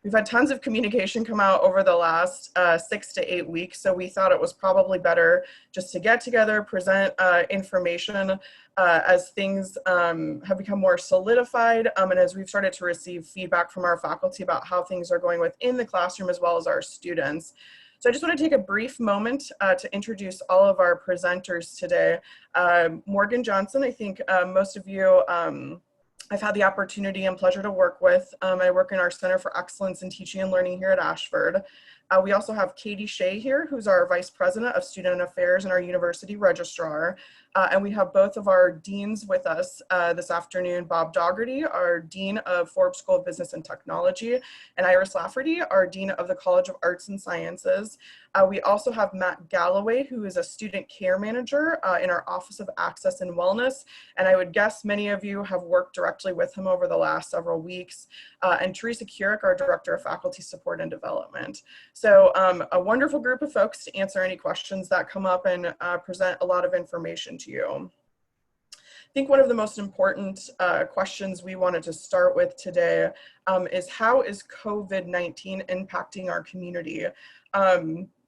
we've had tons of communication come out over the last 6 to 8 weeks, so we thought it was probably better just to get together, present information as things have become more solidified, and as we've started to receive feedback from our faculty about how things are going within the classroom as well as our students. So I just want to take a brief moment to introduce all of our presenters today. Morgan Johnson, I think most of you I've had the opportunity and pleasure to work with. I work in our Center for Excellence in Teaching and Learning here at Ashford. We also have Katie Scheie here, who's our Vice President of Student Affairs and our University Registrar. And we have both of our deans with us this afternoon, Bob Daugherty, our Dean of Forbes School of Business and Technology, and Iris Lafferty, our Dean of the College of Arts and Sciences. We also have Matt Galloway, who is a Student Care Manager in our Office of Access and Wellness. And I would guess many of you have worked directly with him over the last several weeks. And Teresa Keurig, our Director of Faculty Support and Development. So a wonderful group of folks to answer any questions that come up and present a lot of information to you. I think one of the most important questions we wanted to start with today is how is COVID-19 impacting our community?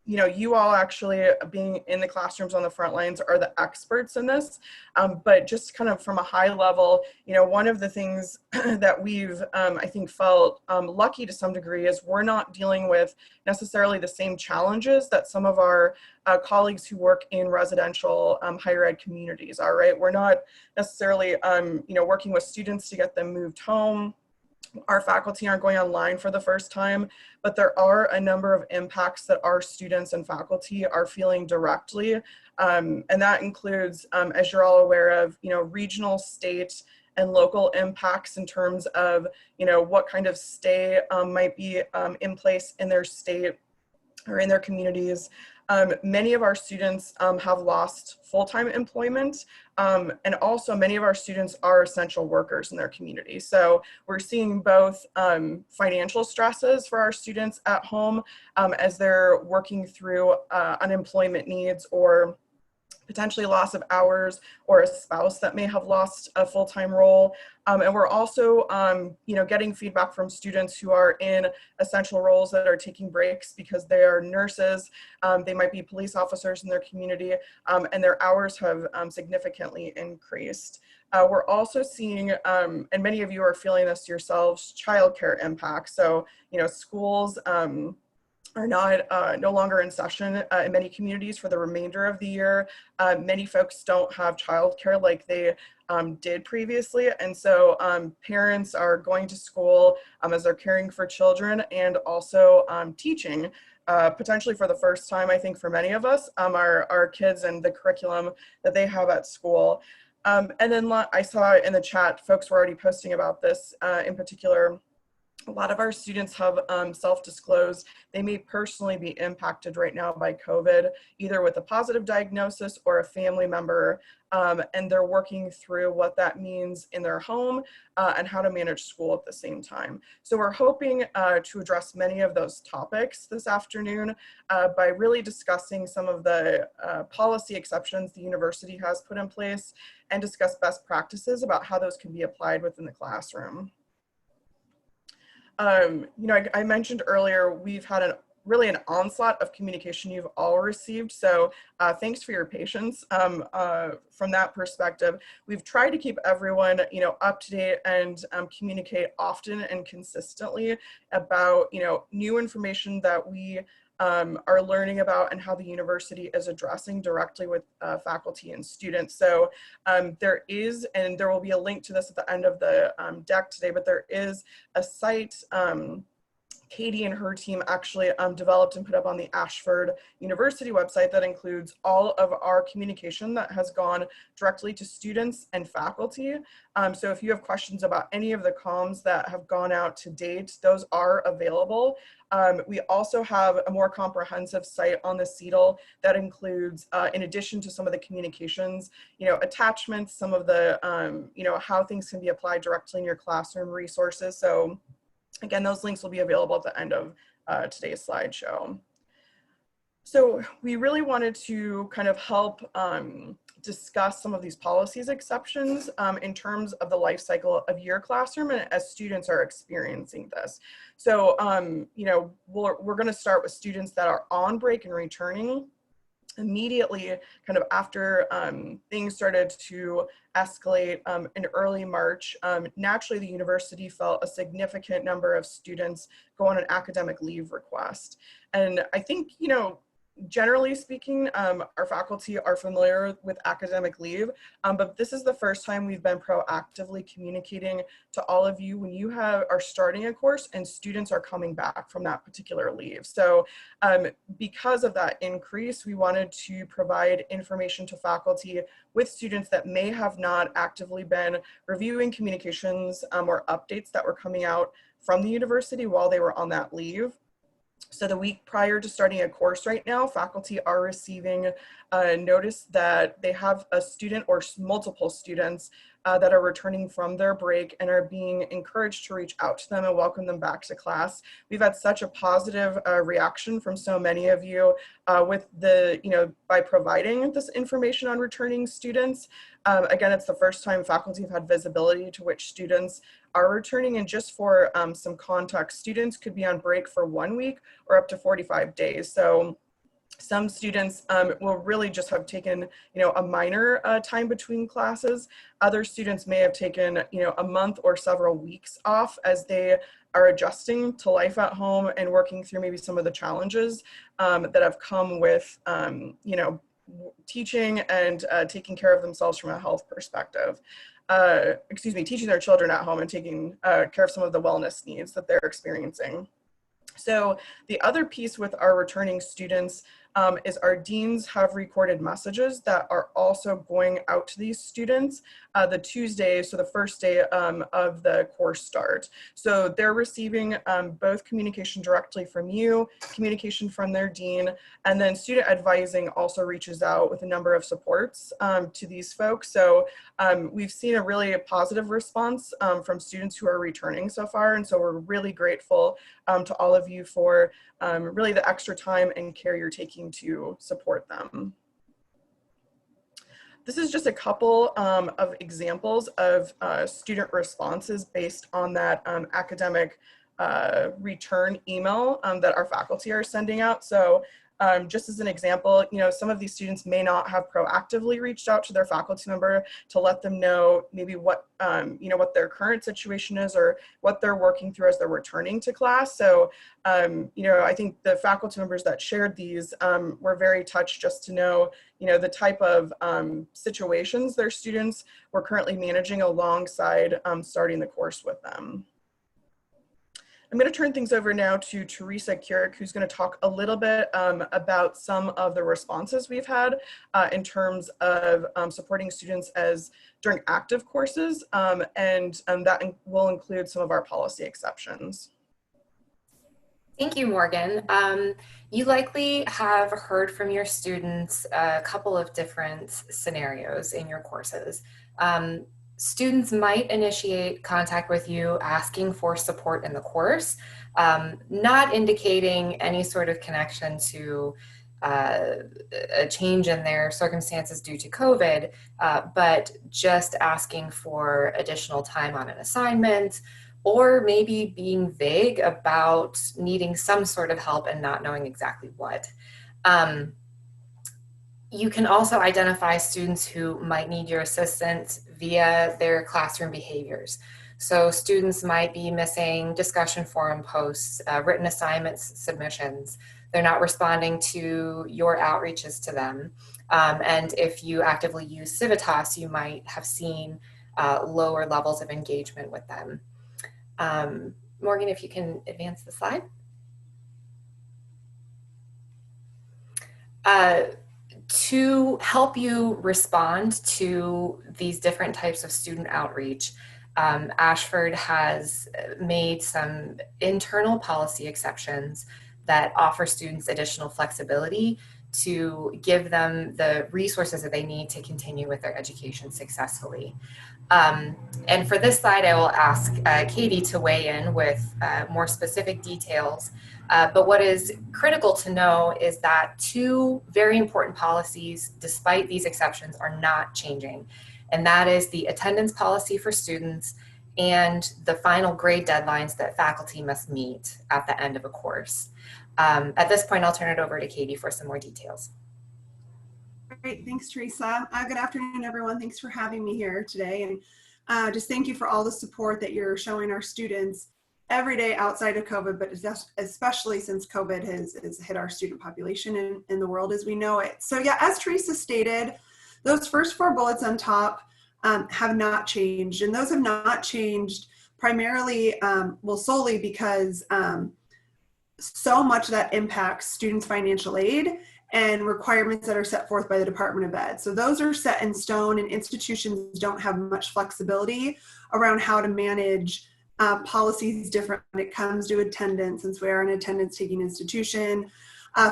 You know, you all actually being in the classrooms on the front lines are the experts in this, but just kind of from a high level, you know, one of the things that we've, I think, felt lucky to some degree is we're not dealing with necessarily the same challenges that some of our colleagues who work in residential higher ed communities are, right? We're not necessarily, you know, working with students to get them moved home. Our faculty aren't going online for the first time, but there are a number of impacts that our students and faculty are feeling directly. And that includes, as you're all aware of, you know, regional, state, and local impacts in terms of, you know, what kind of stay might be in place in their state or in their communities. Many of our students have lost full-time employment, and also many of our students are essential workers in their community. So we're seeing both financial stresses for our students at home as they're working through unemployment needs or potentially loss of hours, or a spouse that may have lost a full-time role. And we're also, you know, getting feedback from students who are in essential roles that are taking breaks because they are nurses, they might be police officers in their community, and their hours have significantly increased. We're also seeing, and many of you are feeling this yourselves, childcare impacts. So, you know, schools are no longer in session in many communities for the remainder of the year. Many folks don't have childcare like they did previously, and so parents are going to school as they're caring for children and also teaching. Potentially for the first time, I think for many of us, our kids and the curriculum that they have at school. And then I saw in the chat, folks were already posting about this in particular. A lot of our students have self-disclosed they may personally be impacted right now by COVID, either with a positive diagnosis or a family member, and they're working through what that means in their home and how to manage school at the same time. So we're hoping to address many of those topics this afternoon by really discussing some of the policy exceptions the university has put in place and discuss best practices about how those can be applied within the classroom. You know, I mentioned earlier, we've had really an onslaught of communication you've all received. So thanks for your patience from that perspective. We've tried to keep everyone, you know, up to date and communicate often and consistently about, you know, new information that we are learning about and how the university is addressing directly with faculty and students. So there is, and there will be a link to this at the end of the deck today, but there is a site Katie and her team actually developed and put up on the Ashford University website that includes all of our communication that has gone directly to students and faculty. So if you have questions about any of the comms that have gone out to date, those are available. We also have a more comprehensive site on the CEDL that includes, in addition to some of the communications, you know, attachments, some of the, you know, how things can be applied directly in your classroom resources. So again, those links will be available at the end of today's slideshow. So we really wanted to kind of help discuss some of these policies exceptions in terms of the life cycle of your classroom and as students are experiencing this. So, you know, we're going to start with students that are on break and returning. Immediately, kind of after things started to escalate in early March, naturally the university felt a significant number of students go on an academic leave request. And I think, you know, generally speaking, our faculty are familiar with academic leave, but this is the first time we've been proactively communicating to all of you when you are starting a course and students are coming back from that particular leave. So because of that increase, we wanted to provide information to faculty with students that may have not actively been reviewing communications or updates that were coming out from the university while they were on that leave. So the week prior to starting a course right now, faculty are receiving a notice that they have a student or multiple students that are returning from their break and are being encouraged to reach out to them and welcome them back to class. We've had such a positive reaction from so many of you with the, you know, by providing this information on returning students. Again, it's the first time faculty have had visibility to which students are returning, and just for some context, students could be on break for 1 week or up to 45 days. So some students will really just have taken, you know, a minor time between classes. Other students may have taken, you know, a month or several weeks off as they are adjusting to life at home and working through maybe some of the challenges that have come with, you know, teaching and taking care of themselves from a health perspective. Teaching their children at home and taking care of some of the wellness needs that they're experiencing. So the other piece with our returning students is our deans have recorded messages that are also going out to these students the Tuesday, so the first day of the course start. So they're receiving both communication directly from you, communication from their dean, and then student advising also reaches out with a number of supports to these folks. So we've seen a really positive response from students who are returning so far, and so we're really grateful to all of you for really the extra time and care you're taking to support them. This is just a couple of examples of student responses based on that academic return email that our faculty are sending out. So just as an example, you know, some of these students may not have proactively reached out to their faculty member to let them know maybe what, you know, what their current situation is or what they're working through as they're returning to class. So, you know, I think the faculty members that shared these were very touched just to know, you know, the type of situations their students were currently managing alongside starting the course with them. I'm going to turn things over now to Teresa Keurig, who's going to talk a little bit about some of the responses we've had in terms of supporting students as during active courses, and that will include some of our policy exceptions. Thank you, Morgan. You likely have heard from your students a couple of different scenarios in your courses. Students might initiate contact with you asking for support in the course, not indicating any sort of connection to a change in their circumstances due to COVID, but just asking for additional time on an assignment, or maybe being vague about needing some sort of help and not knowing exactly what. You can also identify students who might need your assistance via their classroom behaviors. So students might be missing discussion forum posts, written assignments, submissions. They're not responding to your outreaches to them. And if you actively use Civitas, you might have seen lower levels of engagement with them. Morgan, if you can advance the slide. To help you respond to these different types of student outreach, Ashford has made some internal policy exceptions that offer students additional flexibility to give them the resources that they need to continue with their education successfully. And for this slide, I will ask Katie to weigh in with more specific details. But what is critical to know is that two very important policies, despite these exceptions, are not changing. And that is the attendance policy for students and the final grade deadlines that faculty must meet at the end of a course. At this point, I'll turn it over to Katie for some more details. Great, thanks, Teresa. Good afternoon, everyone. Thanks for having me here today. And just thank you for all the support that you're showing our students every day outside of COVID, but especially since COVID has hit our student population in the world as we know it. So yeah, as Teresa stated, those first four bullets on top have not changed. And those have not changed primarily, well, solely because so much that impacts students' financial aid and requirements that are set forth by the Department of Ed. So those are set in stone, and institutions don't have much flexibility around how to manage policies different when it comes to attendance, since we are an attendance-taking institution.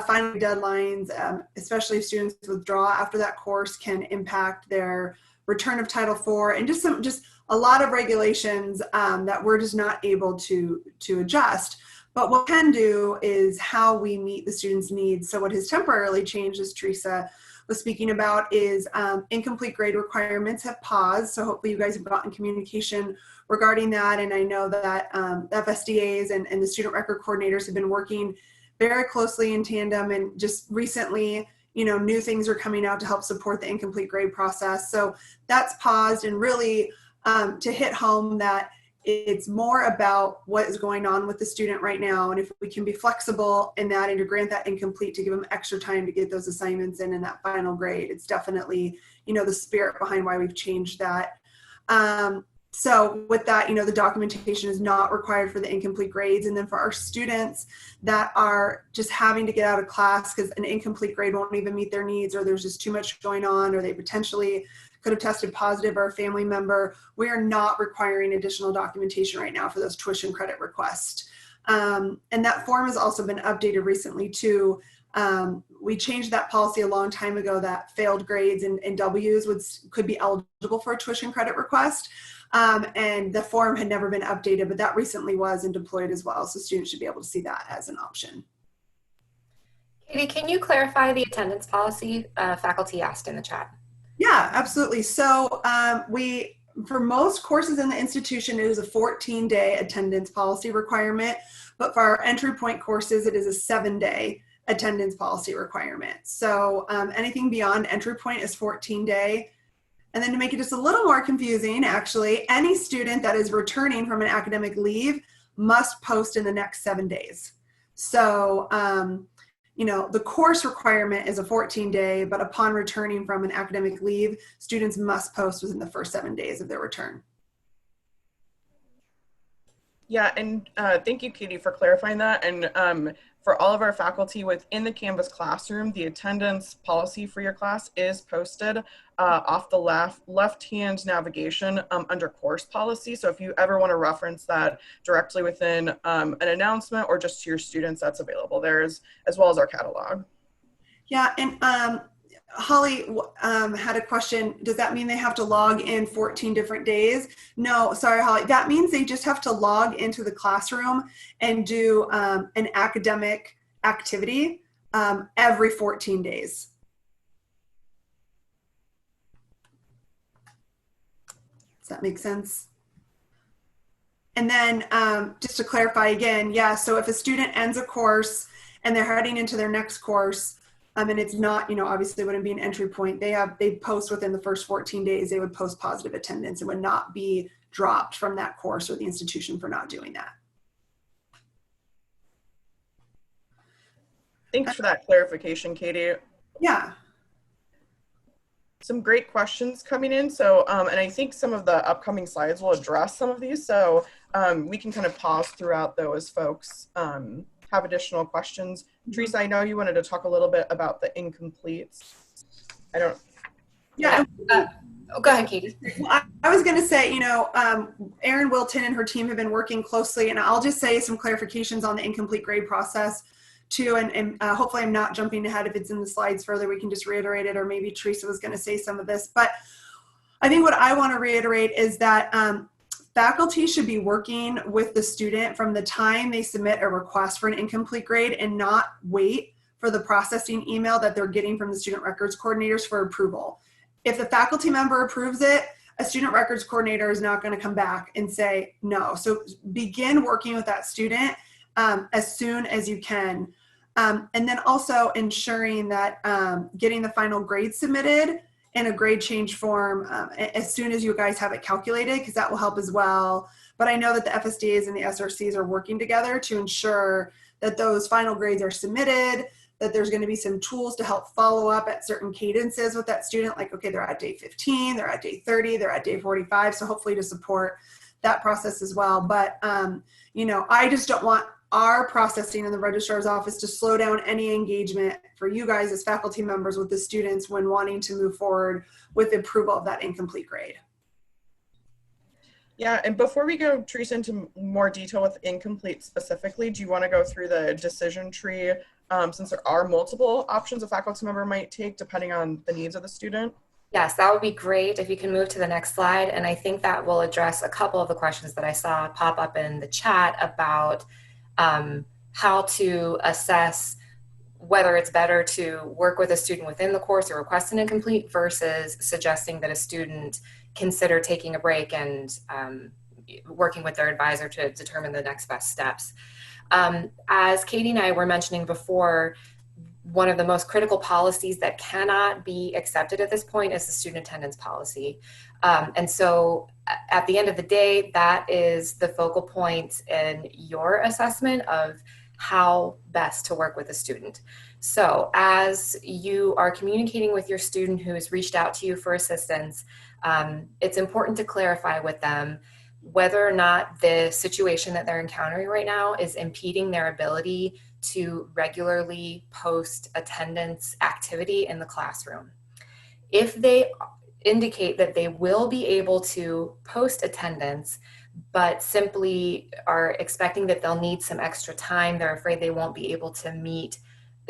Final deadlines, especially if students withdraw after that course, can impact their return of Title IV, and just a lot of regulations that we're just not able to adjust. But what we can do is how we meet the students' needs. So what has temporarily changed, as Teresa was speaking about, is incomplete grade requirements have paused. So hopefully you guys have gotten communication regarding that. And I know that FSDAs and the student record coordinators have been working very closely in tandem, and just recently, new things are coming out to help support the incomplete grade process. So that's paused, and really to hit home that it's more about what is going on with the student right now. And if we can be flexible in that and to grant that incomplete to give them extra time to get those assignments in that final grade, it's definitely, the spirit behind why we've changed that. So with that, the documentation is not required for the incomplete grades. And then for our students that are just having to get out of class because an incomplete grade won't even meet their needs, or there's just too much going on, or they potentially could have tested positive, or a family member, we are not requiring additional documentation right now for those tuition credit requests. And that form has also been updated recently too. We changed that policy a long time ago that failed grades and Ws could be eligible for a tuition credit request. And the form had never been updated, but that recently was and deployed as well. So students should be able to see that as an option. Katie, can you clarify the attendance policy? Faculty asked in the chat. Yeah, absolutely. So for most courses in the institution, it is a 14-day attendance policy requirement, but for our entry point courses, it is a 7-day attendance policy requirement. So anything beyond entry point is 14-day. And then to make it just a little more confusing, actually, any student that is returning from an academic leave must post in the next 7 days. So, the course requirement is a 14-day, but upon returning from an academic leave, students must post within the first 7 days of their return. Yeah, and thank you, Katie, for clarifying that. And for all of our faculty within the Canvas classroom, the attendance policy for your class is posted off the left-hand navigation under course policy. So if you ever want to reference that directly within an announcement or just to your students, that's available there, as well as our catalog. Yeah, and Holly had a question. Does that mean they have to log in 14 different days? No, sorry, Holly. That means they just have to log into the classroom and do an academic activity every 14 days. Does that make sense? And then just to clarify again, yeah, so if a student ends a course and they're heading into their next course, and it's not, obviously it wouldn't be an entry point. They post within the first 14 days, they would post positive attendance and would not be dropped from that course or the institution for not doing that. Thanks for that clarification, Katie. Yeah. Some great questions coming in. So, and I think some of the upcoming slides will address some of these. So we can kind of pause throughout those, folks have additional questions. Teresa, I know you wanted to talk a little bit about the incompletes. Yeah. Go ahead, Katie. Well, I was going to say, Erin Wilton and her team have been working closely, and I'll just say some clarifications on the incomplete grade process too, and hopefully I'm not jumping ahead. If it's in the slides further, we can just reiterate it, or maybe Teresa was going to say some of this. But I think what I want to reiterate is that faculty should be working with the student from the time they submit a request for an incomplete grade, and not wait for the processing email that they're getting from the student records coordinators for approval. If the faculty member approves it, a student records coordinator is not going to come back and say no. So begin working with that student as soon as you can. And then also ensuring that getting the final grade submitted in a grade change form as soon as you guys have it calculated, because that will help as well. But I know that the FSDAs and the SRCs are working together to ensure that those final grades are submitted, that there's going to be some tools to help follow up at certain cadences with that student, like, okay, they're at day 15, they're at day 30, they're at day 45. So hopefully to support that process as well. But, you know, I just don't want our processing in the registrar's office to slow down any engagement for you guys as faculty members with the students when wanting to move forward with the approval of that incomplete grade. Yeah, and before we go, Teresa, into more detail with incomplete specifically, do you want to go through the decision tree, since there are multiple options a faculty member might take depending on the needs of the student? Yes, that would be great if you can move to the next slide. And I think that will address a couple of the questions that I saw pop up in the chat about how to assess whether it's better to work with a student within the course or request an incomplete versus suggesting that a student consider taking a break and working with their advisor to determine the next best steps. As Katie and I were mentioning before, one of the most critical policies that cannot be accepted at this point is the student attendance policy. And so at the end of the day, that is the focal point in your assessment of how best to work with a student. So as you are communicating with your student who has reached out to you for assistance, it's important to clarify with them whether or not the situation that they're encountering right now is impeding their ability to regularly post attendance activity in the classroom. If they indicate that they will be able to post attendance, but simply are expecting that they'll need some extra time, they're afraid they won't be able to meet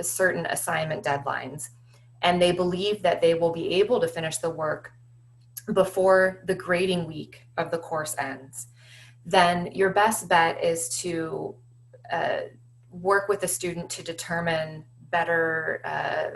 certain assignment deadlines, and they believe that they will be able to finish the work before the grading week of the course ends, then your best bet is to work with the student to determine better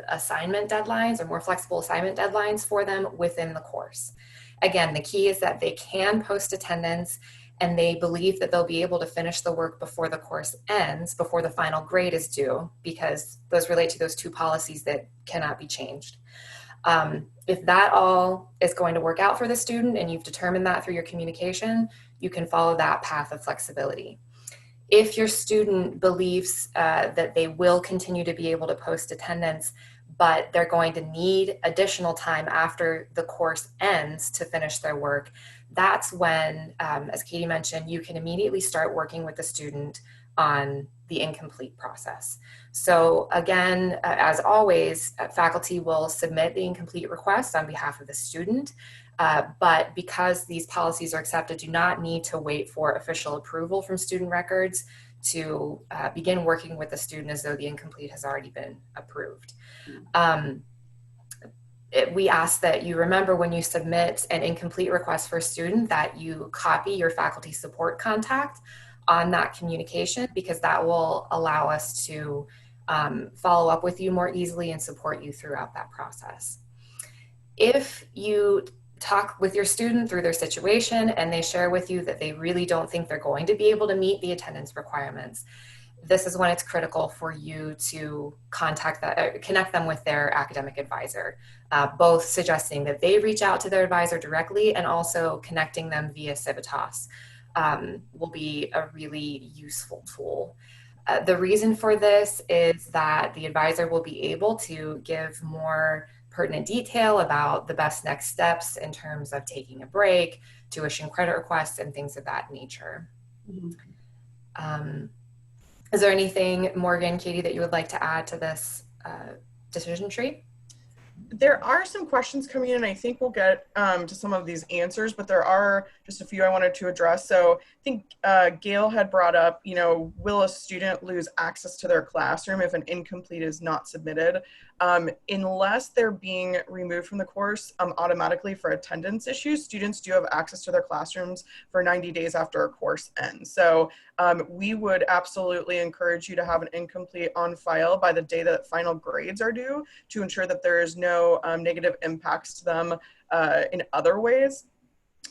assignment deadlines or more flexible assignment deadlines for them within the course. Again, the key is that they can post attendance and they believe that they'll be able to finish the work before the course ends, before the final grade is due, because those relate to those two policies that cannot be changed. If that all is going to work out for the student and you've determined that through your communication, you can follow that path of flexibility. If your student believes that they will continue to be able to post attendance, but they're going to need additional time after the course ends to finish their work, that's when, as Katie mentioned, you can immediately start working with the student on the incomplete process. So again, as always, faculty will submit the incomplete request on behalf of the student, but because these policies are accepted, do not need to wait for official approval from student records to begin working with the student as though the incomplete has already been approved. We ask that you remember when you submit an incomplete request for a student that you copy your faculty support contact on that communication, because that will allow us to follow up with you more easily and support you throughout that process. If you talk with your student through their situation and they share with you that they really don't think they're going to be able to meet the attendance requirements, this is when it's critical for you to connect them with their academic advisor, both suggesting that they reach out to their advisor directly and also connecting them via Civitas will be a really useful tool. The reason for this is that the advisor will be able to give more pertinent detail about the best next steps in terms of taking a break, tuition credit requests, and things of that nature. Mm-hmm. Is there anything, Morgan, Katie, that you would like to add to this decision tree? There are some questions coming in. I think we'll get to some of these answers, but there are just a few I wanted to address. So I think Gail had brought up, will a student lose access to their classroom if an incomplete is not submitted? Unless they're being removed from the course automatically for attendance issues, students do have access to their classrooms for 90 days after a course ends. So we would absolutely encourage you to have an incomplete on file by the day that final grades are due to ensure that there is no negative impacts to them in other ways.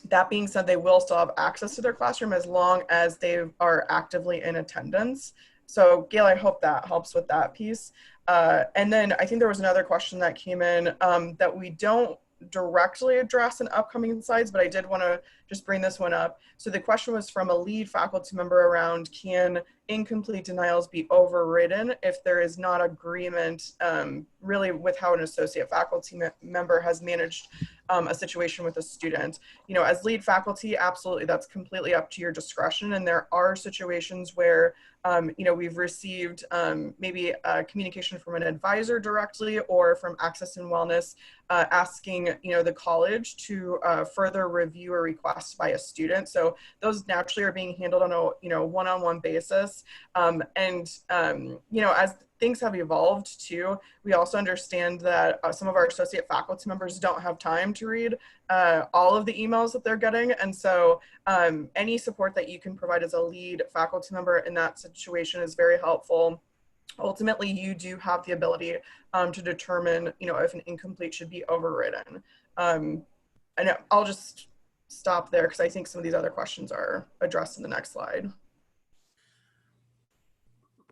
That being said, they will still have access to their classroom as long as they are actively in attendance. So Gail, I hope that helps with that piece. And then I think there was another question that came in that we don't directly address in upcoming slides, but I did want to just bring this one up. So the question was from a lead faculty member around, can incomplete denials be overridden if there is not agreement really with how an associate faculty member has managed a situation with a student? As lead faculty, absolutely, that's completely up to your discretion. And there are situations where we've received maybe communication from an advisor directly or from Access and Wellness asking, the college to further review a request by a student. So those naturally are being handled on a, one-on-one basis. As things have evolved too, we also understand that some of our associate faculty members don't have time to read all of the emails that they're getting. And so any support that you can provide as a lead faculty member in that situation is very helpful. Ultimately, you do have the ability to determine, if an incomplete should be overridden. And I'll just stop there because I think some of these other questions are addressed in the next slide.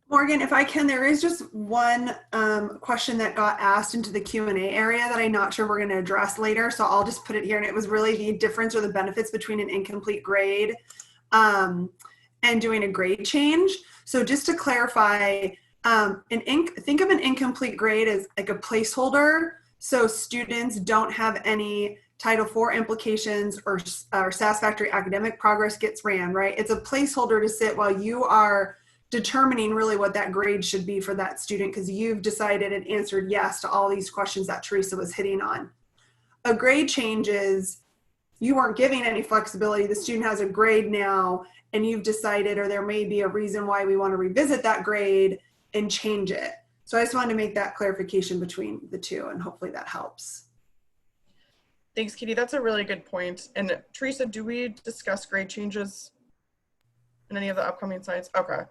Morgan, if I can, there is just one question that got asked into the Q&A area that I'm not sure we're going to address later. So I'll just put it here. And it was really the difference or the benefits between an incomplete grade and doing a grade change. So just to clarify, think of an incomplete grade as like a placeholder. So students don't have any Title IV implications or satisfactory academic progress gets ran, right? It's a placeholder to sit while you are determining really what that grade should be for that student because you've decided and answered yes to all these questions that Teresa was hitting on. A grade change is you weren't giving any flexibility. The student has a grade now and you've decided, or there may be a reason why we want to revisit that grade and change it. So I just wanted to make that clarification between the two and hopefully that helps. Thanks, Katie. That's a really good point. And Teresa, do we discuss grade changes in any of the upcoming slides? Okay.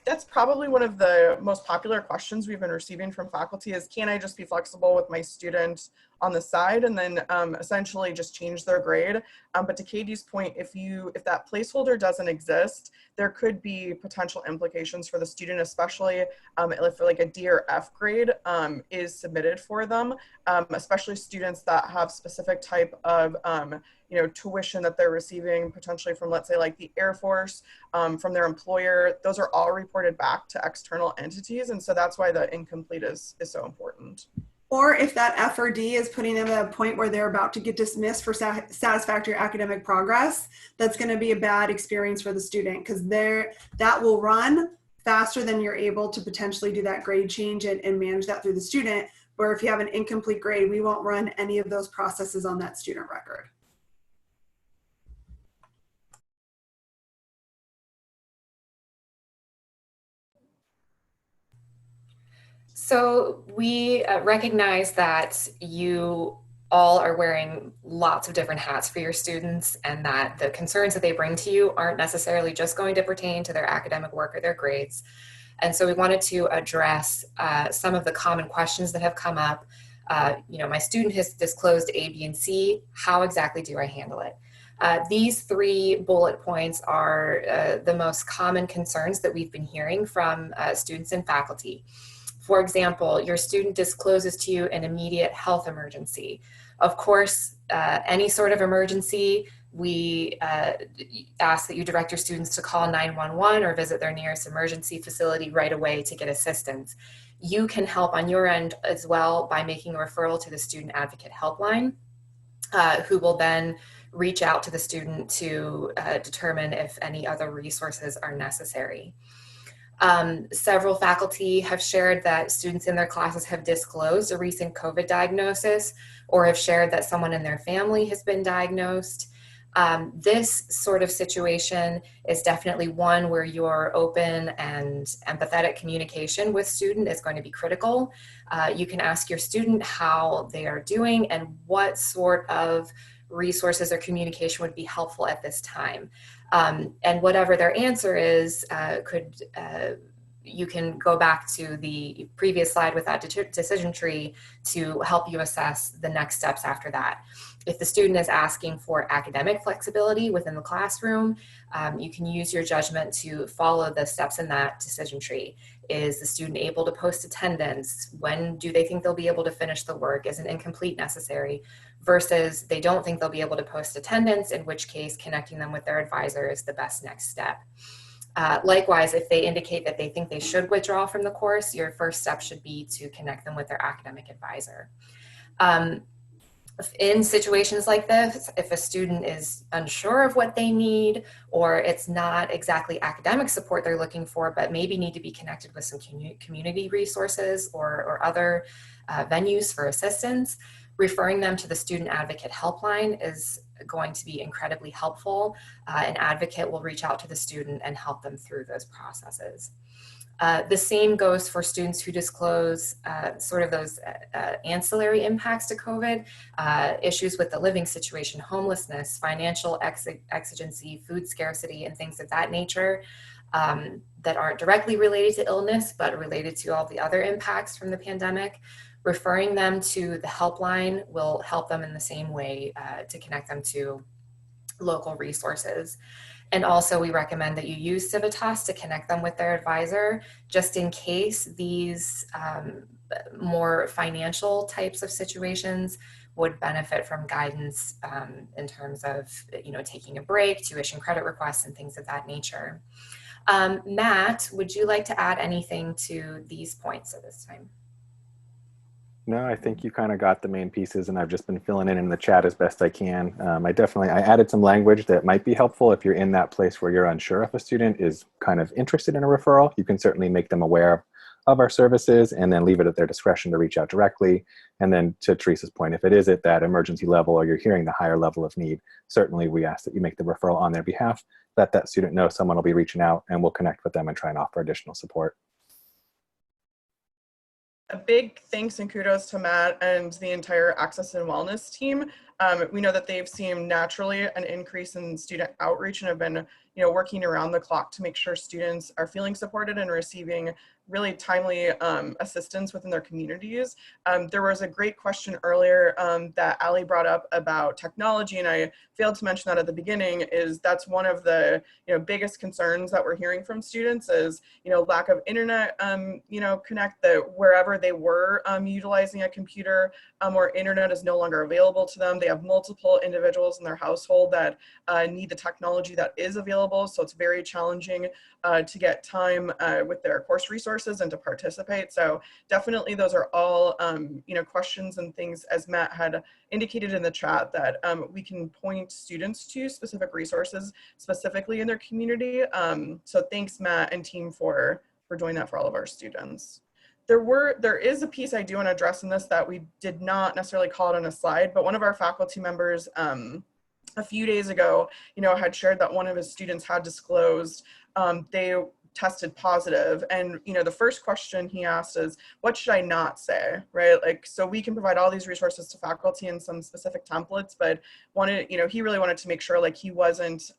That's probably one of the most popular questions we've been receiving from faculty is, can I just be flexible with my student on the side and then essentially just change their grade? But to Katie's point, if that placeholder doesn't exist, there could be potential implications for the student, especially if like a D or F grade is submitted for them, especially students that have specific type of tuition that they're receiving potentially from, let's say, like the Air Force, from their employer. Those are all reported back to external entities. And so that's why the incomplete is so important. Or if that F or D is putting them at a point where they're about to get dismissed for satisfactory academic progress, that's going to be a bad experience for the student because that will run faster than you're able to potentially do that grade change and manage that through the student. Where if you have an incomplete grade, we won't run any of those processes on that student record. So we recognize that you all are wearing lots of different hats for your students and that the concerns that they bring to you aren't necessarily just going to pertain to their academic work or their grades. And so we wanted to address some of the common questions that have come up. My student has disclosed A, B, and C. How exactly do I handle it? These 3 bullet points are the most common concerns that we've been hearing from students and faculty. For example, your student discloses to you an immediate health emergency. Of course, any sort of emergency, we ask that you direct your students to call 911 or visit their nearest emergency facility right away to get assistance. You can help on your end as well by making a referral to the Student Advocate Helpline, who will then reach out to the student to determine if any other resources are necessary. Several faculty have shared that students in their classes have disclosed a recent COVID diagnosis or have shared that someone in their family has been diagnosed. This sort of situation is definitely one where your open and empathetic communication with student is going to be critical. You can ask your student how they are doing and what sort of resources or communication would be helpful at this time. And whatever their answer is, you can go back to the previous slide with that decision tree to help you assess the next steps after that. If the student is asking for academic flexibility within the classroom, you can use your judgment to follow the steps in that decision tree. Is the student able to post attendance? When do they think they'll be able to finish the work? Is an incomplete necessary? Versus they don't think they'll be able to post attendance, in which case connecting them with their advisor is the best next step. Likewise, if they indicate that they think they should withdraw from the course, your first step should be to connect them with their academic advisor. In situations like this, if a student is unsure of what they need, or it's not exactly academic support they're looking for, but maybe need to be connected with some community resources or other venues for assistance, referring them to the Student Advocate Helpline is going to be incredibly helpful. An advocate will reach out to the student and help them through those processes. The same goes for students who disclose sort of those ancillary impacts to COVID, issues with the living situation, homelessness, financial exigency, food scarcity, and things of that nature that aren't directly related to illness, but related to all the other impacts from the pandemic. Referring them to the helpline will help them in the same way to connect them to local resources. And also we recommend that you use Civitas to connect them with their advisor, just in case these more financial types of situations would benefit from guidance in terms of, taking a break, tuition credit requests, and things of that nature. Matt, would you like to add anything to these points at this time? No, I think you kind of got the main pieces, and I've just been filling in the chat as best I can. I added some language that might be helpful if you're in that place where you're unsure if a student is kind of interested in a referral. You can certainly make them aware of our services and then leave it at their discretion to reach out directly. And then to Teresa's point, if it is at that emergency level or you're hearing the higher level of need, certainly we ask that you make the referral on their behalf, let that student know someone will be reaching out, and we'll connect with them and try and offer additional support. A big thanks and kudos to Matt and the entire Access and Wellness team. We know that they've seen naturally an increase in student outreach and have been, working around the clock to make sure students are feeling supported and receiving really timely assistance within their communities. There was a great question earlier that Ali brought up about technology, and I failed to mention that at the beginning. Is that's one of the biggest concerns that we're hearing from students is lack of internet connect, that wherever they were utilizing a computer or internet is no longer available to them. They have multiple individuals in their household that need the technology that is available, so it's very challenging to get time with their course resources and to participate. So definitely those are all questions and things, as Matt had indicated in the chat, that we can point students to specific resources specifically in their community. So thanks, Matt and team, for doing that for all of our students. There is a piece I do want to address in this that we did not necessarily call it on a slide, but one of our faculty members a few days ago, had shared that one of his students had disclosed they tested positive. And, the first question he asked is, what should I not say, right? Like, so we can provide all these resources to faculty in some specific templates, but he really wanted to make sure like he wasn't,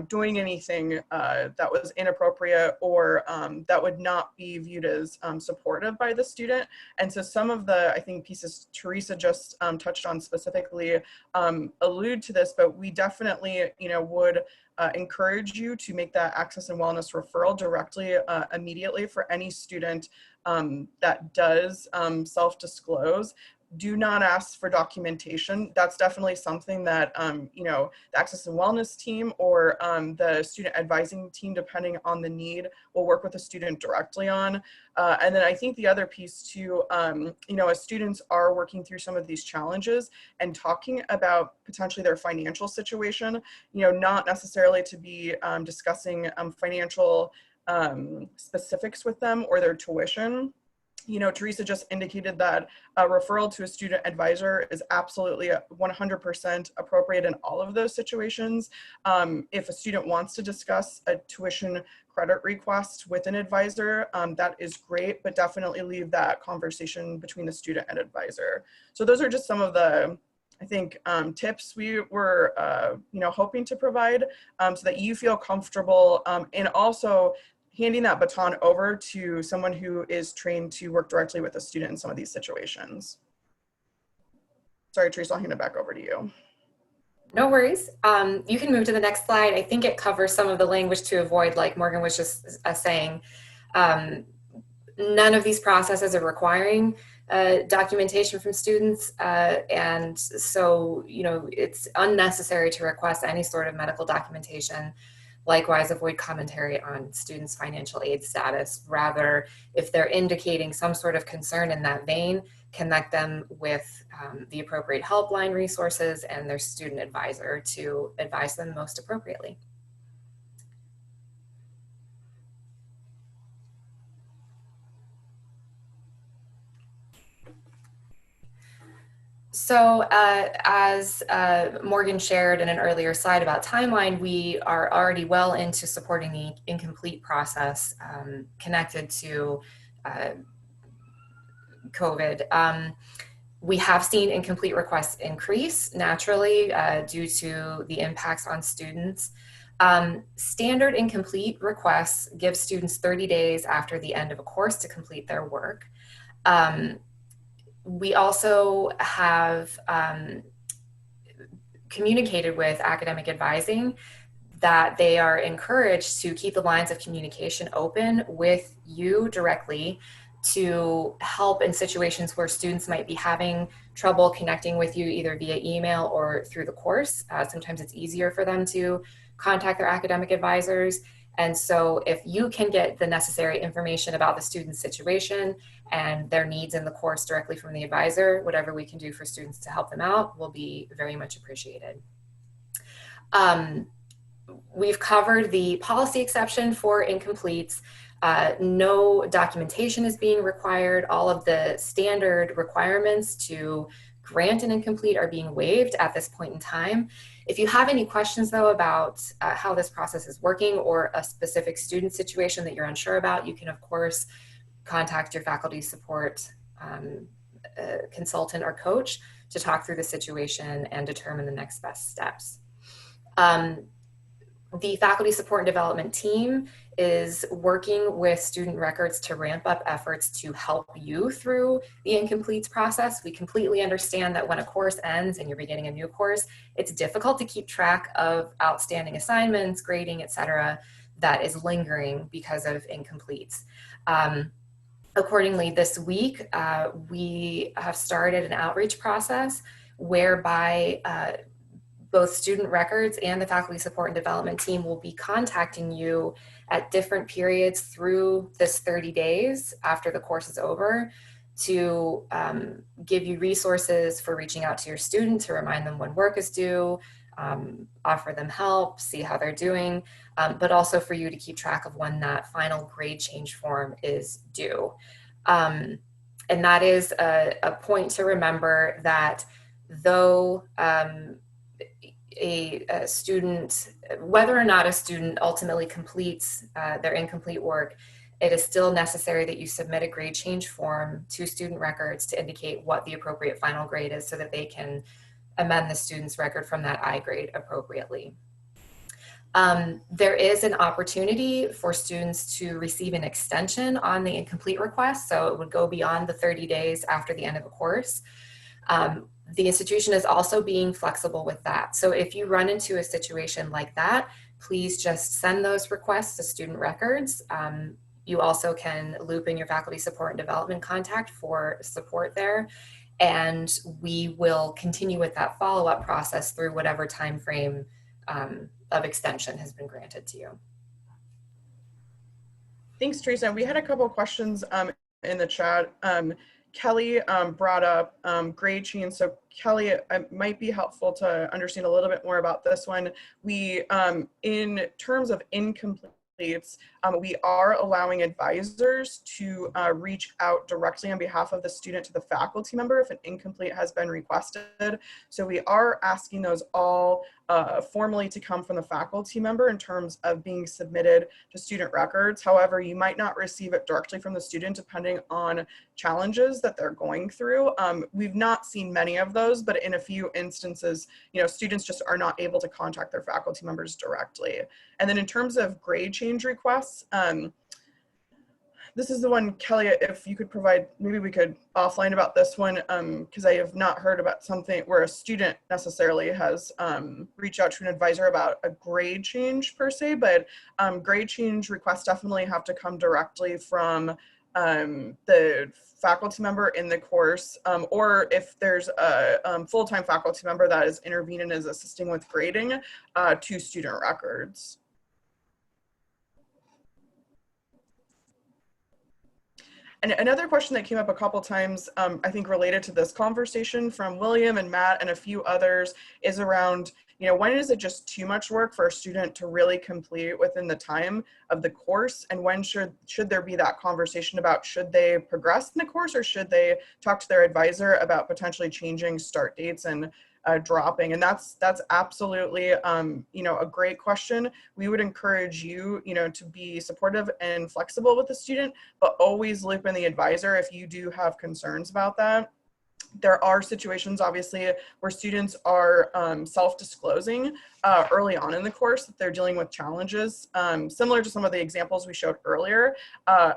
doing anything that was inappropriate or that would not be viewed as supportive by the student. And so some of the, I think, pieces Teresa just touched on specifically allude to this, but we definitely, would encourage you to make that Access and Wellness referral directly immediately for any student that does self-disclose. Do not ask for documentation. That's definitely something that, the Access and Wellness team or the student advising team, depending on the need, will work with the student directly on. And then I think the other piece too, as students are working through some of these challenges and talking about potentially their financial situation, not necessarily to be discussing financial specifics with them or their tuition. You know, Teresa just indicated that a referral to a student advisor is absolutely 100% appropriate in all of those situations. If a student wants to discuss a tuition credit request with an advisor, that is great, but definitely leave that conversation between the student and advisor. So those are just some of the, I think, tips we were, you know, hoping to provide so that you feel comfortable, and also handing that baton over to someone who is trained to work directly with a student in some of these situations. Sorry, Teresa, I'll hand it back over to you. No worries. You can move to the next slide. I think it covers some of the language to avoid, like Morgan was just saying. None of these processes are requiring documentation from students, and so, you know, it's unnecessary to request any sort of medical documentation. Likewise, avoid commentary on students' financial aid status. Rather, if they're indicating some sort of concern in that vein, connect them with the appropriate helpline resources and their student advisor to advise them most appropriately. So as Morgan shared in an earlier slide about timeline, we are already well into supporting the incomplete process connected to COVID. We have seen incomplete requests increase naturally due to the impacts on students. Standard incomplete requests give students 30 days after the end of a course to complete their work. We also have communicated with academic advising that they are encouraged to keep the lines of communication open with you directly to help in situations where students might be having trouble connecting with you either via email or through the course. Sometimes it's easier for them to contact their academic advisors. And so if you can get the necessary information about the student's situation and their needs in the course directly from the advisor, whatever we can do for students to help them out will be very much appreciated. We've covered the policy exception for incompletes. No documentation is being required. All of the standard requirements to grant an incomplete are being waived at this point in time. If you have any questions though about how this process is working or a specific student situation that you're unsure about, you can of course contact your faculty support consultant or coach to talk through the situation and determine the next best steps. The faculty support and development team is working with student records to ramp up efforts to help you through the incompletes process. We completely understand that when a course ends and you're beginning a new course, it's difficult to keep track of outstanding assignments, grading, etc., that is lingering because of incompletes. Accordingly, this week, we have started an outreach process whereby both student records and the faculty support and development team will be contacting you at different periods through this 30 days after the course is over to give you resources for reaching out to your student to remind them when work is due, offer them help, see how they're doing, but also for you to keep track of when that final grade change form is due. And that is a point to remember that though a student, whether or not a student ultimately completes their incomplete work, it is still necessary that you submit a grade change form to student records to indicate what the appropriate final grade is so that they can amend the student's record from that I grade appropriately. There is an opportunity for students to receive an extension on the incomplete request, so it would go beyond the 30 days after the end of a course. The institution is also being flexible with that. So if you run into a situation like that, please just send those requests to student records. You also can loop in your faculty support and development contact for support there. And we will continue with that follow-up process through whatever time frame of extension has been granted to you. Thanks, Teresa. We had a couple of questions in the chat. Kelly brought up grade change. So Kelly, it might be helpful to understand a little bit more about this one. We, in terms of incomplete we are allowing advisors to reach out directly on behalf of the student to the faculty member if an incomplete has been requested. So we are asking those all formally to come from the faculty member in terms of being submitted to student records. However, you might not receive it directly from the student depending on challenges that they're going through. We've not seen many of those, but in a few instances, students just are not able to contact their faculty members directly. And then in terms of grade change requests, this is the one, Kelly, if you could provide, maybe we could offline about this one, because I have not heard about something where a student necessarily has reached out to an advisor about a grade change per se, but grade change requests definitely have to come directly from the faculty member in the course, or if there's a full-time faculty member that is intervening and is assisting with grading to student records. And another question that came up a couple times, I think related to this conversation from William and Matt and a few others, is around, when is it just too much work for a student to really complete within the time of the course? And when should there be that conversation about, should they progress in the course, or should they talk to their advisor about potentially changing start dates and dropping? And that's absolutely, a great question. We would encourage you, to be supportive and flexible with the student, but always loop in the advisor if you do have concerns about that. There are situations, obviously, where students are self-disclosing early on in the course that they're dealing with challenges, similar to some of the examples we showed earlier.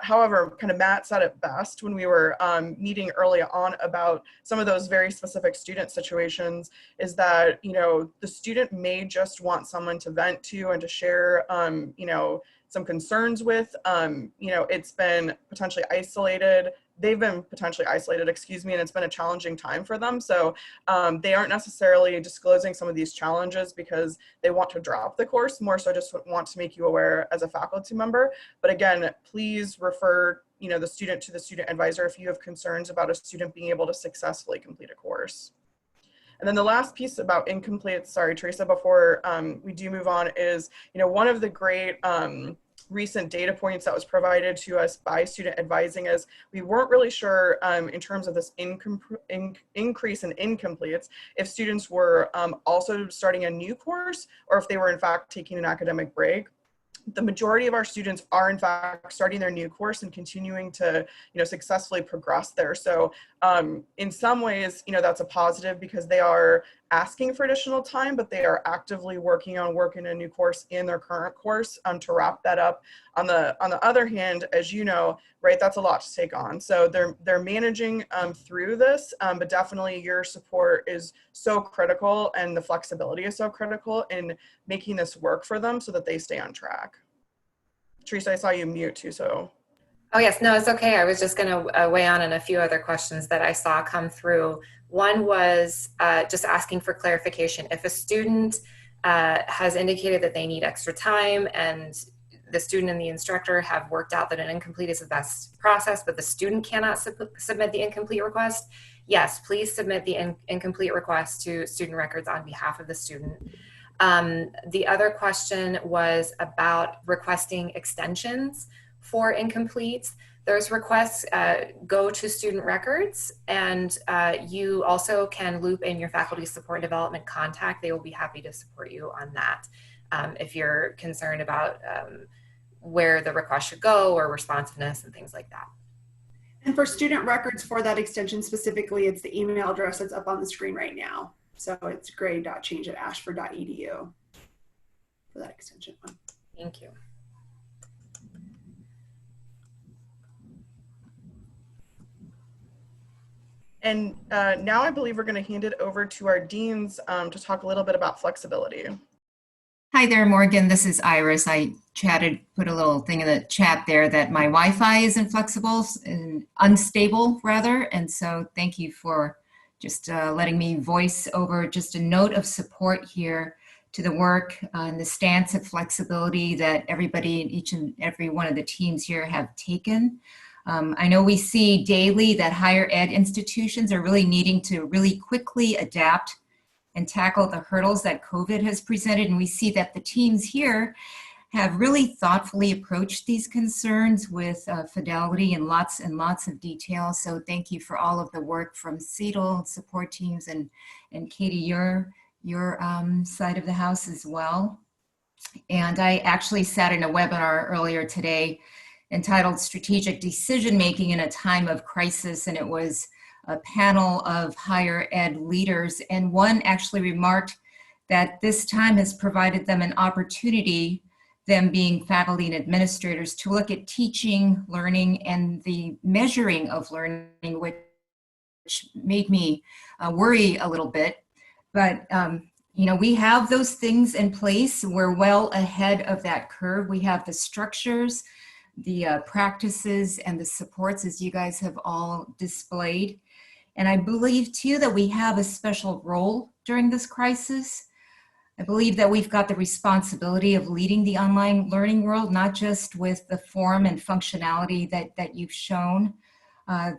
However, kind of Matt said it best when we were meeting early on about some of those very specific student situations, is that, the student may just want someone to vent to and to share, some concerns with. It's been potentially isolated. They've been potentially isolated, and it's been a challenging time for them. So they aren't necessarily disclosing some of these challenges because they want to drop the course, more so just want to make you aware as a faculty member. But again, please refer the student to the student advisor if you have concerns about a student being able to successfully complete a course. And then the last piece about incomplete, sorry, Teresa, before we do move on, is, one of the great recent data points that was provided to us by student advising is we weren't really sure in terms of this increase in incompletes, if students were also starting a new course or if they were in fact taking an academic break. The majority of our students are in fact starting their new course and continuing to, successfully progress there. So in some ways, that's a positive because they are asking for additional time, but they are actively working on working a new course in their current course to wrap that up. On the other hand, as you know, right, that's a lot to take on. So they're managing through this, but definitely your support is so critical and the flexibility is so critical in making this work for them so that they stay on track. Teresa, I saw you mute too, so. Oh yes, no, it's okay. I was just going to weigh on a few other questions that I saw come through. One was just asking for clarification. If a student has indicated that they need extra time and the student and the instructor have worked out that an incomplete is the best process, but the student cannot submit the incomplete request, yes, please submit the incomplete request to student records on behalf of the student. The other question was about requesting extensions for incompletes. Those requests go to student records, and you also can loop in your faculty support and development contact. They will be happy to support you on that if you're concerned about where the request should go or responsiveness and things like that. And for student records for that extension specifically, it's the email address that's up on the screen right now. So it's grade.change@ashford.edu for that extension one. Thank you. And now I believe we're going to hand it over to our deans to talk a little bit about flexibility. Hi there, Morgan. This is Iris. I put a little thing in the chat there that my Wi-Fi isn't flexible and unstable rather. And so thank you for just letting me voice over just a note of support here to the work and the stance of flexibility that everybody in each and every one of the teams here have taken. I know we see daily that higher ed institutions are really needing to really quickly adapt and tackle the hurdles that COVID has presented. And we see that the teams here have really thoughtfully approached these concerns with fidelity and lots of detail. So thank you for all of the work from CETL support teams and Katie, your side of the house as well. And I actually sat in a webinar earlier today entitled Strategic Decision Making in a Time of Crisis, and it was a panel of higher ed leaders, and one actually remarked that this time has provided them an opportunity, them being faculty and administrators, to look at teaching, learning, and the measuring of learning, which made me worry a little bit. But you know, we have those things in place. We're well ahead of that curve. We have the structures, the practices, and the supports, as you guys have all displayed. And I believe too that we have a special role during this crisis. I believe that we've got the responsibility of leading the online learning world, not just with the form and functionality that you've shown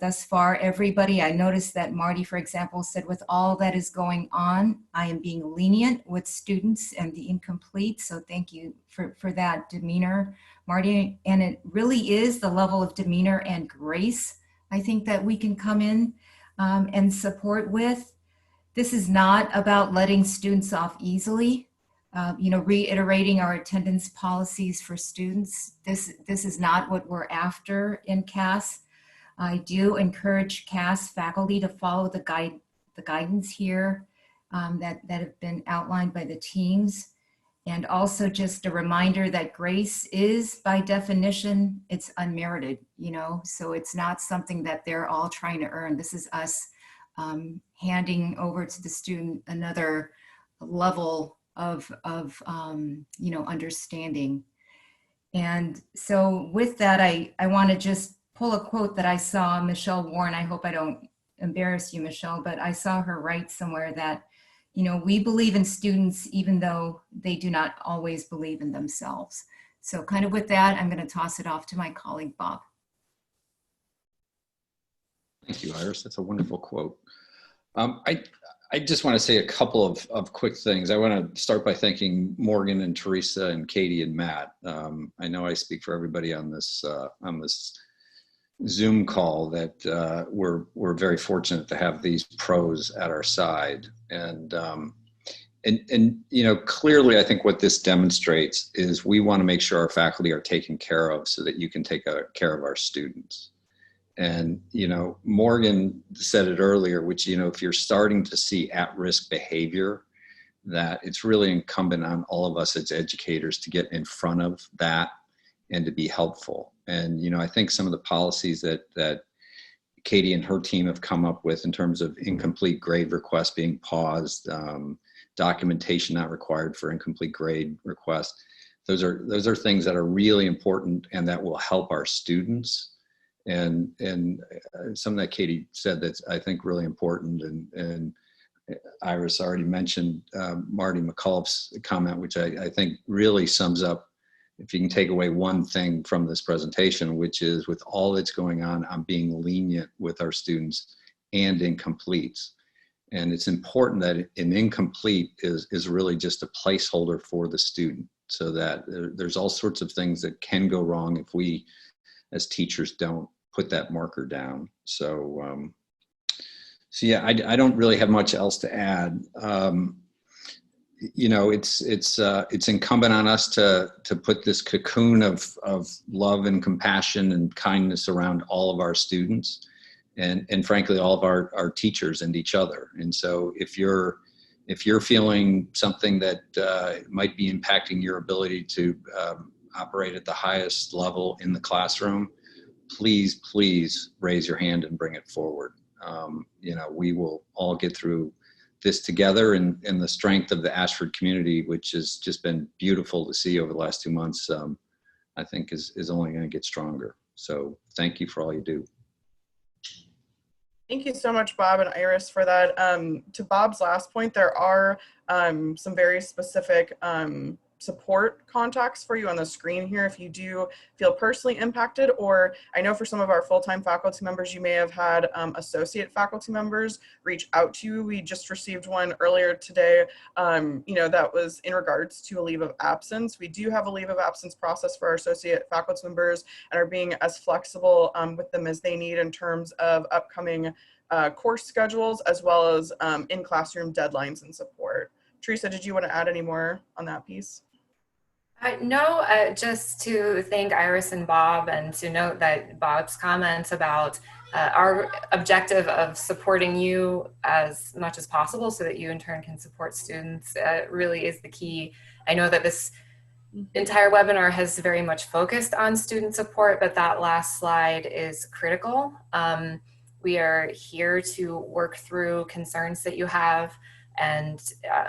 thus far. Everybody, I noticed that Marty, for example, said with all that is going on, I am being lenient with students and the incomplete. So thank you for that demeanor, Marty. And it really is the level of demeanor and grace, I think, that we can come in and support with. This is not about letting students off easily. You know, reiterating our attendance policies for students. This is not what we're after in CAS. I do encourage CAS faculty to follow the guidance here that have been outlined by the teams. And also just a reminder that grace is, by definition, it's unmerited, you know, so it's not something that they're all trying to earn. This is us handing over to the student another level of you know, understanding. And so with that, I want to just pull a quote that I saw Michelle Warren. I hope I don't embarrass you, Michelle, but I saw her write somewhere that, you know, we believe in students even though they do not always believe in themselves. So kind of with that, I'm going to toss it off to my colleague, Bob. Thank you, Iris. That's a wonderful quote. I just want to say a couple of quick things. I want to start by thanking Morgan and Teresa and Katie and Matt. I know I speak for everybody on this Zoom call that we're very fortunate to have these pros at our side. And you know, clearly I think what this demonstrates is we want to make sure our faculty are taken care of so that you can take care of our students. And, you know, Morgan said it earlier, which, you know, if you're starting to see at-risk behavior, that it's really incumbent on all of us as educators to get in front of that and to be helpful. And, you know, I think some of the policies that Katie and her team have come up with in terms of incomplete grade requests being paused, documentation not required for incomplete grade requests, those are things that are really important and that will help our students. And something that Katie said that's, I think, really important, and Iris already mentioned Marty McCullough's comment, which I think really sums up, if you can take away one thing from this presentation, which is with all that's going on, I'm being lenient with our students and incompletes. And it's important that an incomplete is really just a placeholder for the student, so that there's all sorts of things that can go wrong if we as teachers don't put that marker down. So, so yeah, I don't really have much else to add. You know, it's incumbent on us to put this cocoon of love and compassion and kindness around all of our students, and frankly, all of our teachers and each other. And so if you're feeling something that might be impacting your ability to operate at the highest level in the classroom, please raise your hand and bring it forward. You know, we will all get through this together, and the strength of the Ashford community, which has just been beautiful to see over the last 2 months, I think is only going to get stronger. So thank you for all you do. Thank you so much, Bob and Iris, for that. To Bob's last point, there are some very specific support contacts for you on the screen here if you do feel personally impacted, or I know for some of our full-time faculty members, you may have had associate faculty members reach out to you. We just received one earlier today, that was in regards to a leave of absence. We do have a leave of absence process for our associate faculty members and are being as flexible with them as they need in terms of upcoming course schedules, as well as in-classroom deadlines and support. Teresa, did you want to add any more on that piece? No, just to thank Iris and Bob, and to note that Bob's comments about our objective of supporting you as much as possible so that you in turn can support students really is the key. I know that this entire webinar has very much focused on student support, but that last slide is critical. We are here to work through concerns that you have, and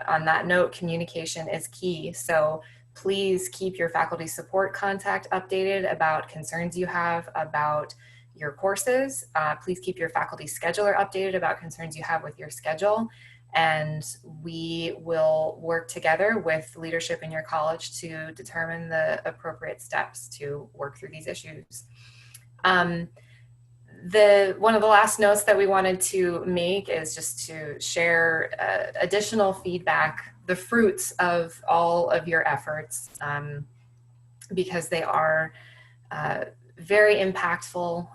on that note, communication is key. So please keep your faculty support contact updated about concerns you have about your courses. Please keep your faculty scheduler updated about concerns you have with your schedule. And we will work together with leadership in your college to determine the appropriate steps to work through these issues. One of the last notes that we wanted to make is just to share additional feedback, the fruits of all of your efforts, because they are very impactful,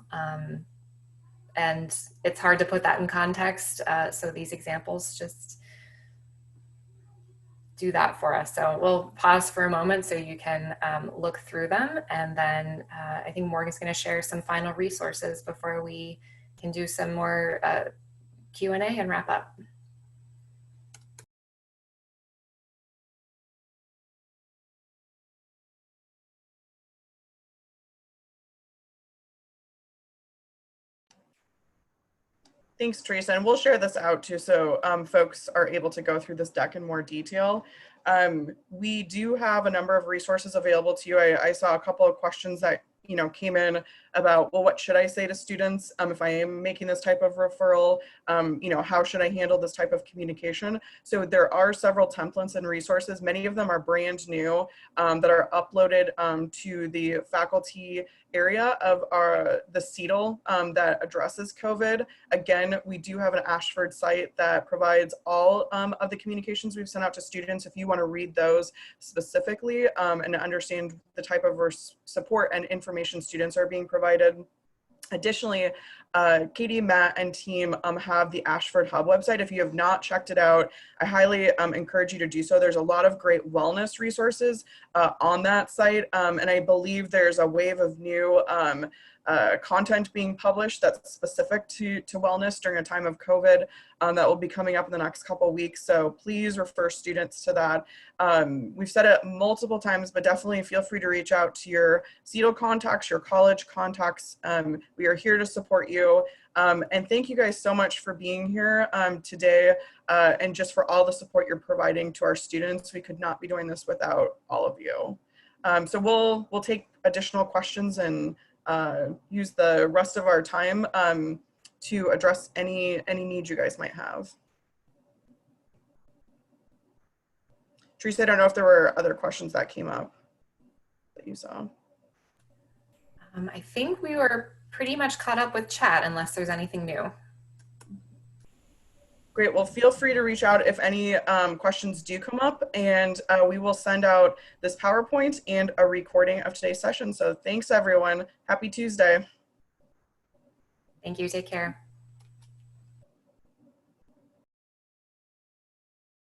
and it's hard to put that in context. So these examples just do that for us. So we'll pause for a moment so you can look through them. And then I think Morgan's going to share some final resources before we can do some more Q&A and wrap up. Thanks, Teresa, and we'll share this out too so folks are able to go through this deck in more detail. We do have a number of resources available to you. I saw a couple of questions that came in about, well, what should I say to students if I am making this type of referral? How should I handle this type of communication? So there are several templates and resources. Many of them are brand new that are uploaded to the faculty area of the CETL that addresses COVID. Again, we do have an Ashford site that provides all of the communications we've sent out to students. If you want to read those specifically and understand the type of support and information students are being provided. Additionally, Katie, Matt, and team have the Ashford Hub website. If you have not checked it out, I highly encourage you to do so. There's a lot of great wellness resources on that site, and I believe there's a wave of new content being published that's specific to wellness during a time of COVID that will be coming up in the next couple of weeks. So please refer students to that. We've said it multiple times, but definitely feel free to reach out to your CETL contacts, your college contacts. We are here to support you. And thank you guys so much for being here today and just for all the support you're providing to our students. We could not be doing this without all of you. So we'll take additional questions and use the rest of our time to address any needs you guys might have. Teresa, I don't know if there were other questions that came up that you saw. I think we were pretty much caught up with chat unless there's anything new. Great, well, feel free to reach out if any questions do come up, and we will send out this PowerPoint and a recording of today's session. So thanks everyone, happy Tuesday. Thank you, take care.